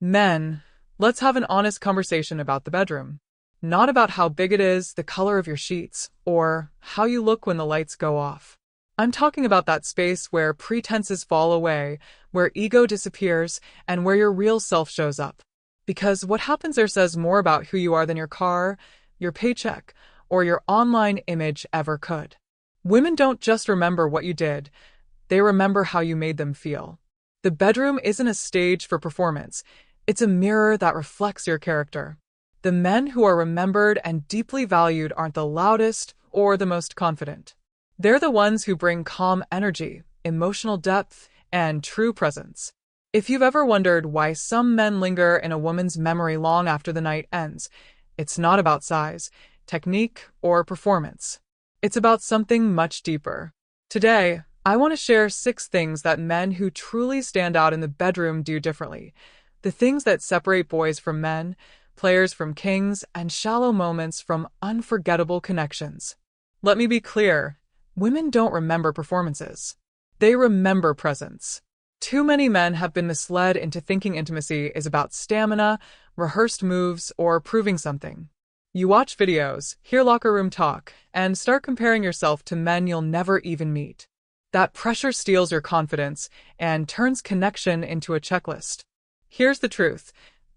Men, let's have an honest conversation about the bedroom. Not about how big it is, the color of your sheets, or how you look when the lights go off. I'm talking about that space where pretenses fall away, where ego disappears, and where your real self shows up. Because what happens there says more about who you are than your car, your paycheck, or your online image ever could. Women don't just remember what you did, they remember how you made them feel. The bedroom isn't a stage for performance, it's a mirror that reflects your character. The men who are remembered and deeply valued aren't the loudest or the most confident. They're the ones who bring calm energy, emotional depth, and true presence. If you've ever wondered why some men linger in a woman's memory long after the night ends, it's not about size, technique, or performance. It's about something much deeper. Today, I want to share 6 things that men who truly stand out in the bedroom do differently. The things that separate boys from men, players from kings, and shallow moments from unforgettable connections. Let me be clear. Women don't remember performances. They remember presence. Too many men have been misled into thinking intimacy is about stamina, rehearsed moves, or proving something. You watch videos, hear locker room talk, and start comparing yourself to men you'll never even meet. That pressure steals your confidence and turns connection into a checklist. Here's the truth.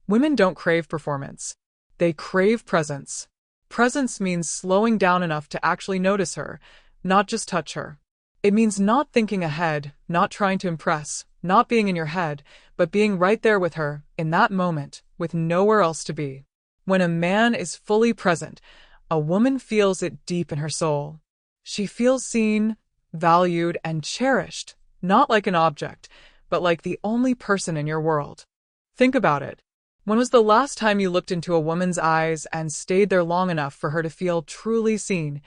Women don't crave performance. They crave presence. Presence means slowing down enough to actually notice her, not just touch her. It means not thinking ahead, not trying to impress, not being in your head, but being right there with her, in that moment, with nowhere else to be. When a man is fully present, a woman feels it deep in her soul. She feels seen, valued, and cherished, not like an object, but like the only person in your world. Think about it. When was the last time you looked into a woman's eyes and stayed there long enough for her to feel truly seen,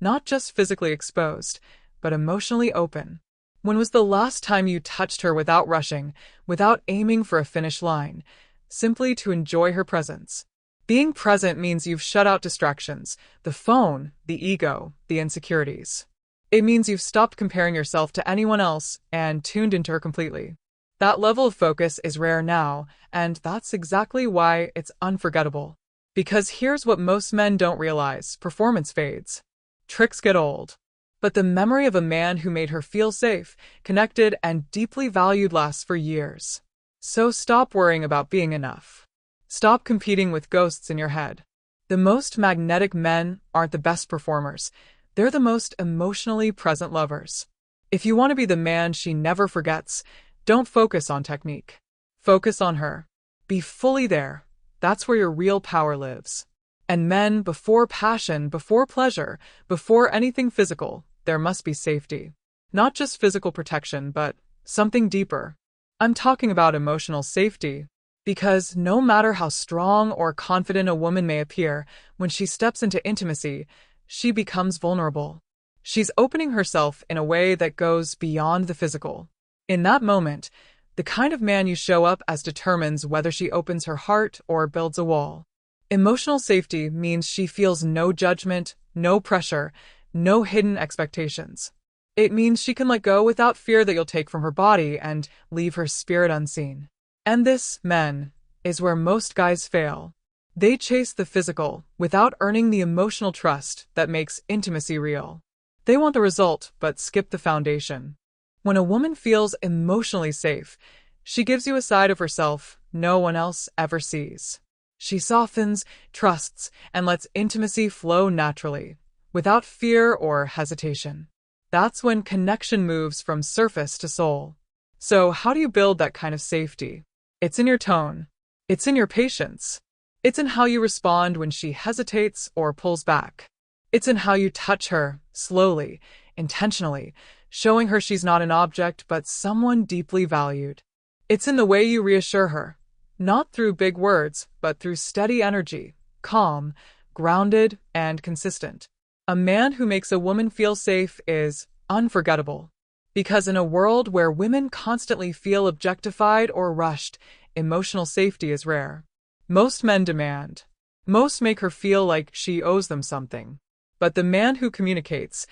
not just physically exposed, but emotionally open? When was the last time you touched her without rushing, without aiming for a finish line, simply to enjoy her presence? Being present means you've shut out distractions, the phone, the ego, the insecurities. It means you've stopped comparing yourself to anyone else and tuned into her completely. That level of focus is rare now, and that's exactly why it's unforgettable. Because here's what most men don't realize: performance fades. Tricks get old. But the memory of a man who made her feel safe, connected, and deeply valued lasts for years. So stop worrying about being enough. Stop competing with ghosts in your head. The most magnetic men aren't the best performers. They're the most emotionally present lovers. If you want to be the man she never forgets, don't focus on technique. Focus on her. Be fully there. That's where your real power lives. And men, before passion, before pleasure, before anything physical, there must be safety. Not just physical protection, but something deeper. I'm talking about emotional safety. Because no matter how strong or confident a woman may appear, when she steps into intimacy, she becomes vulnerable. She's opening herself in a way that goes beyond the physical. In that moment, the kind of man you show up as determines whether she opens her heart or builds a wall. Emotional safety means she feels no judgment, no pressure, no hidden expectations. It means she can let go without fear that you'll take from her body and leave her spirit unseen. And this, men, is where most guys fail. They chase the physical without earning the emotional trust that makes intimacy real. They want the result, but skip the foundation. When a woman feels emotionally safe, she gives you a side of herself no one else ever sees. She softens, trusts, and lets intimacy flow naturally, without fear or hesitation. That's when connection moves from surface to soul. So how do you build that kind of safety? It's in your tone. It's in your patience. It's in how you respond when she hesitates or pulls back. It's in how you touch her, slowly, intentionally, showing her she's not an object but someone deeply valued. It's in the way you reassure her, not through big words, but through steady energy, calm, grounded, and consistent. A man who makes a woman feel safe is unforgettable. Because in a world where women constantly feel objectified or rushed, emotional safety is rare. Most men demand. Most make her feel like she owes them something. But the man who communicates,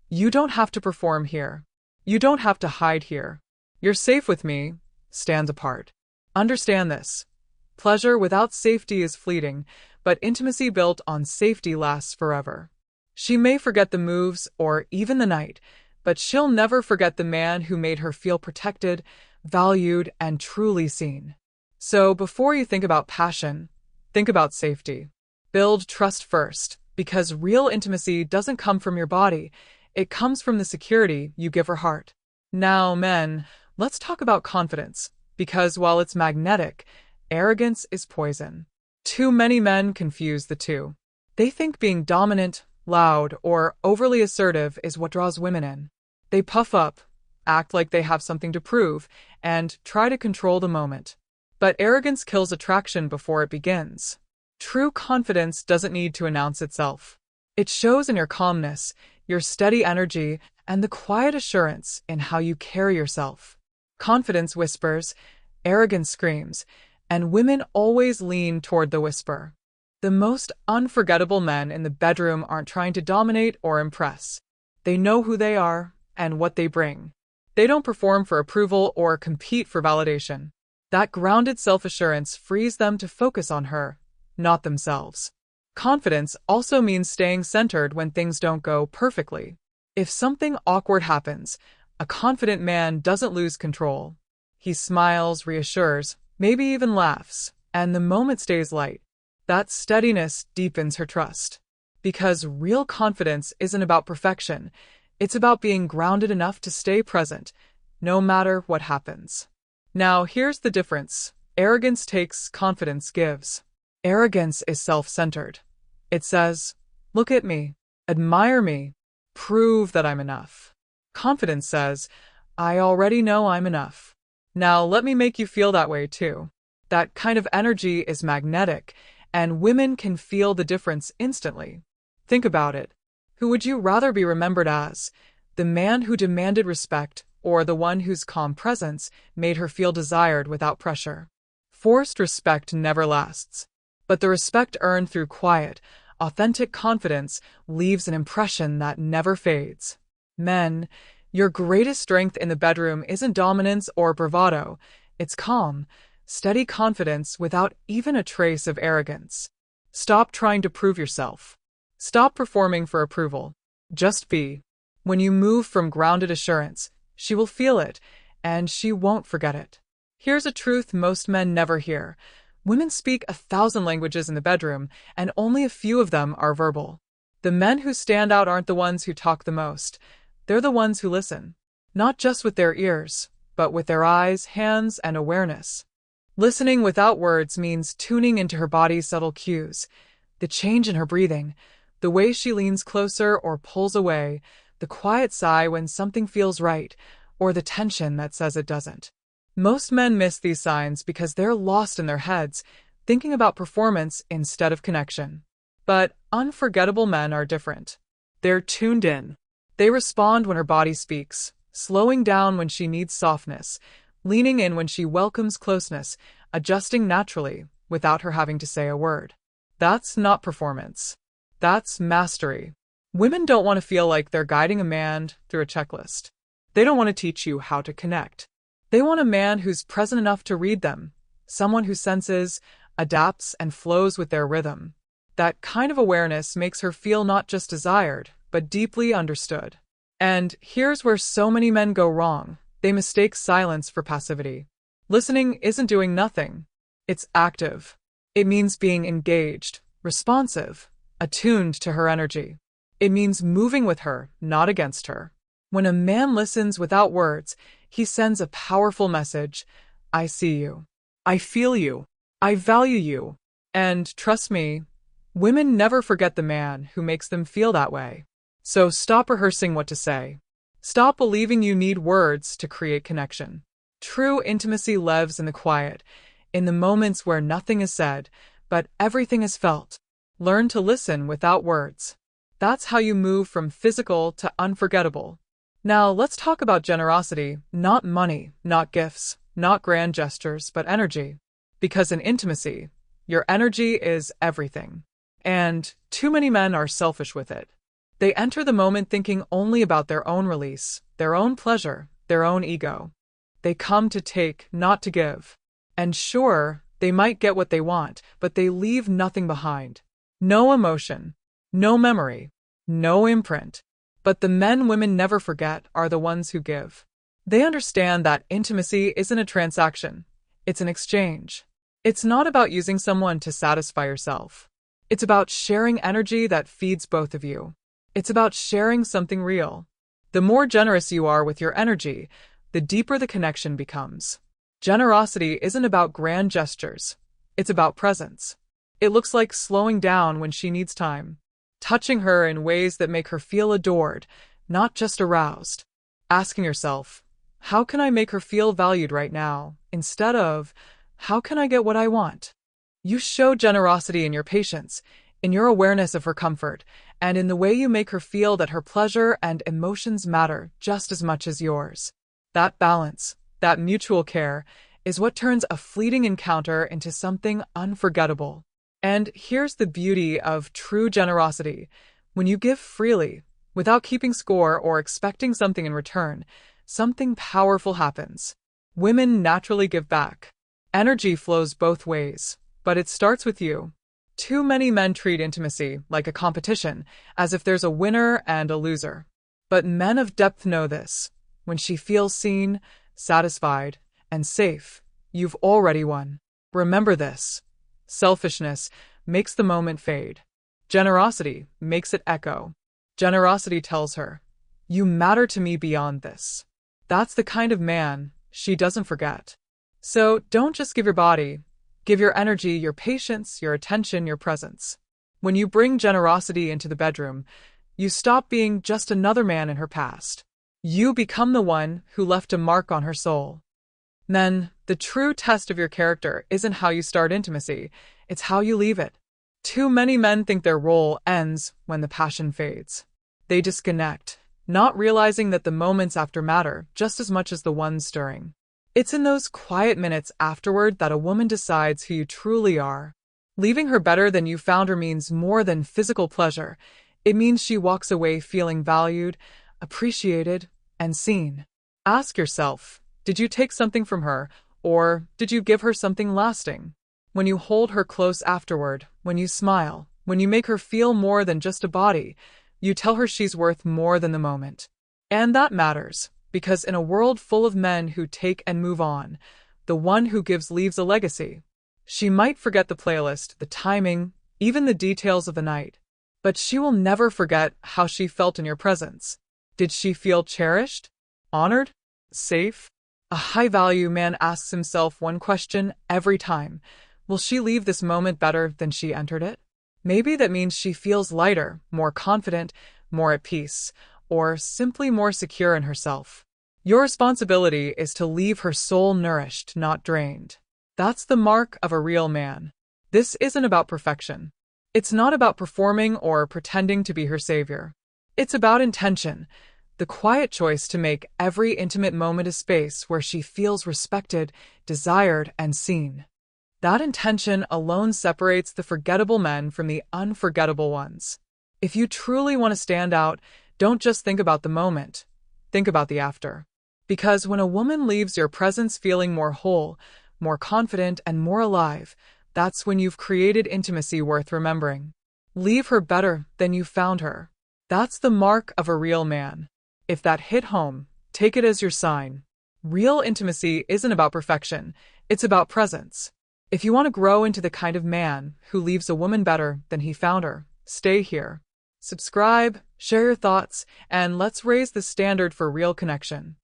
"You don't have to perform here. You don't have to hide here. You're safe with me," stands apart. Understand this. Pleasure without safety is fleeting, but intimacy built on safety lasts forever. She may forget the moves or even the night, but she'll never forget the man who made her feel protected, valued, and truly seen. So before you think about passion, think about safety. Build trust first, because real intimacy doesn't come from your body, it comes from the security you give her heart. Now, men, let's talk about confidence, because while it's magnetic, arrogance is poison. Too many men confuse the two. They think being dominant, loud, or overly assertive is what draws women in. They puff up, act like they have something to prove, and try to control the moment. But arrogance kills attraction before it begins. True confidence doesn't need to announce itself. It shows in your calmness, your steady energy, and the quiet assurance in how you carry yourself. Confidence whispers, arrogance screams, and women always lean toward the whisper. The most unforgettable men in the bedroom aren't trying to dominate or impress. They know who they are and what they bring. They don't perform for approval or compete for validation. That grounded self-assurance frees them to focus on her, not themselves. Confidence also means staying centered when things don't go perfectly. If something awkward happens, a confident man doesn't lose control. He smiles, reassures, maybe even laughs, and the moment stays light. That steadiness deepens her trust. Because real confidence isn't about perfection, it's about being grounded enough to stay present, no matter what happens. Now, here's the difference. Arrogance takes, confidence gives. Arrogance is self-centered. It says, look at me, admire me, prove that I'm enough. Confidence says, I already know I'm enough. Now, let me make you feel that way too. That kind of energy is magnetic, and women can feel the difference instantly. Think about it. Who would you rather be remembered as? The man who demanded respect, or the one whose calm presence made her feel desired without pressure? Forced respect never lasts. But the respect earned through quiet, authentic confidence leaves an impression that never fades. Men, your greatest strength in the bedroom isn't dominance or bravado. It's calm, steady confidence without even a trace of arrogance. Stop trying to prove yourself. Stop performing for approval. Just be. When you move from grounded assurance, she will feel it, and she won't forget it. Here's a truth most men never hear. Women speak 1,000 languages in the bedroom, and only a few of them are verbal. The men who stand out aren't the ones who talk the most. They're the ones who listen. Not just with their ears, but with their eyes, hands, and awareness. Listening without words means tuning into her body's subtle cues. The change in her breathing, the way she leans closer or pulls away, the quiet sigh when something feels right, or the tension that says it doesn't. Most men miss these signs because they're lost in their heads, thinking about performance instead of connection. But unforgettable men are different. They're tuned in. They respond when her body speaks, slowing down when she needs softness, leaning in when she welcomes closeness, adjusting naturally without her having to say a word. That's not performance. That's mastery. Women don't want to feel like they're guiding a man through a checklist. They don't want to teach you how to connect. They want a man who's present enough to read them, someone who senses, adapts, and flows with their rhythm. That kind of awareness makes her feel not just desired, but deeply understood. And here's where so many men go wrong. They mistake silence for passivity. Listening isn't doing nothing. It's active. It means being engaged, responsive, attuned to her energy. It means moving with her, not against her. When a man listens without words, he sends a powerful message. I see you. I feel you. I value you. And trust me, women never forget the man who makes them feel that way. So stop rehearsing what to say. Stop believing you need words to create connection. True intimacy lives in the quiet, in the moments where nothing is said, but everything is felt. Learn to listen without words. That's how you move from physical to unforgettable. Now, let's talk about generosity, not money, not gifts, not grand gestures, but energy. Because in intimacy, your energy is everything. And too many men are selfish with it. They enter the moment thinking only about their own release, their own pleasure, their own ego. They come to take, not to give. And sure, They might get what they want, but they leave nothing behind. No emotion, no memory, no imprint. But the men women never forget are the ones who give. They understand that intimacy isn't a transaction, it's an exchange. It's not about using someone to satisfy yourself. It's about sharing energy that feeds both of you. It's about sharing something real. The more generous you are with your energy, the deeper the connection becomes. Generosity isn't about grand gestures. It's about presence. It looks like slowing down when she needs time, touching her in ways that make her feel adored, not just aroused. Asking yourself, how can I make her feel valued right now, instead of, how can I get what I want? You show generosity in your patience, in your awareness of her comfort, and in the way you make her feel that her pleasure and emotions matter just as much as yours. That balance, that mutual care, is what turns a fleeting encounter into something unforgettable. And here's the beauty of true generosity. When you give freely, without keeping score or expecting something in return, something powerful happens. Women naturally give back. Energy flows both ways, but it starts with you. Too many men treat intimacy like a competition, as if there's a winner and a loser. But men of depth know this. When she feels seen, satisfied, and safe, you've already won. Remember this. Selfishness makes the moment fade. Generosity makes it echo. Generosity tells her, you matter to me beyond this. That's the kind of man she doesn't forget. So don't just give your body, give your energy, your patience, your attention, your presence. When you bring generosity into the bedroom, you stop being just another man in her past. You become the one who left a mark on her soul. Men, the true test of your character isn't how you start intimacy, it's how you leave it. Too many men think their role ends when the passion fades. They disconnect, not realizing that the moments after matter just as much as the ones during. It's in those quiet minutes afterward that a woman decides who you truly are. Leaving her better than you found her means more than physical pleasure. It means she walks away feeling valued, appreciated, and seen. Ask yourself, did you take something from her, or did you give her something lasting? When you hold her close afterward, when you smile, when you make her feel more than just a body, you tell her she's worth more than the moment. And that matters, because in a world full of men who take and move on, the one who gives leaves a legacy. She might forget the playlist, the timing, even the details of the night, but she will never forget how she felt in your presence. Did she feel cherished? Honored? Safe? A high-value man asks himself one question every time. Will she leave this moment better than she entered it? Maybe that means she feels lighter, more confident, more at peace, or simply more secure in herself. Your responsibility is to leave her soul nourished, not drained. That's the mark of a real man. This isn't about perfection. It's not about performing or pretending to be her savior. It's about intention, the quiet choice to make every intimate moment a space where she feels respected, desired, and seen. That intention alone separates the forgettable men from the unforgettable ones. If you truly want to stand out, don't just think about the moment. Think about the after. Because when a woman leaves your presence feeling more whole, more confident, and more alive, that's when you've created intimacy worth remembering. Leave her better than you found her. That's the mark of a real man. If that hit home, take it as your sign. Real intimacy isn't about perfection, it's about presence. If you want to grow into the kind of man who leaves a woman better than he found her, stay here. Subscribe, share your thoughts, and let's raise the standard for real connection.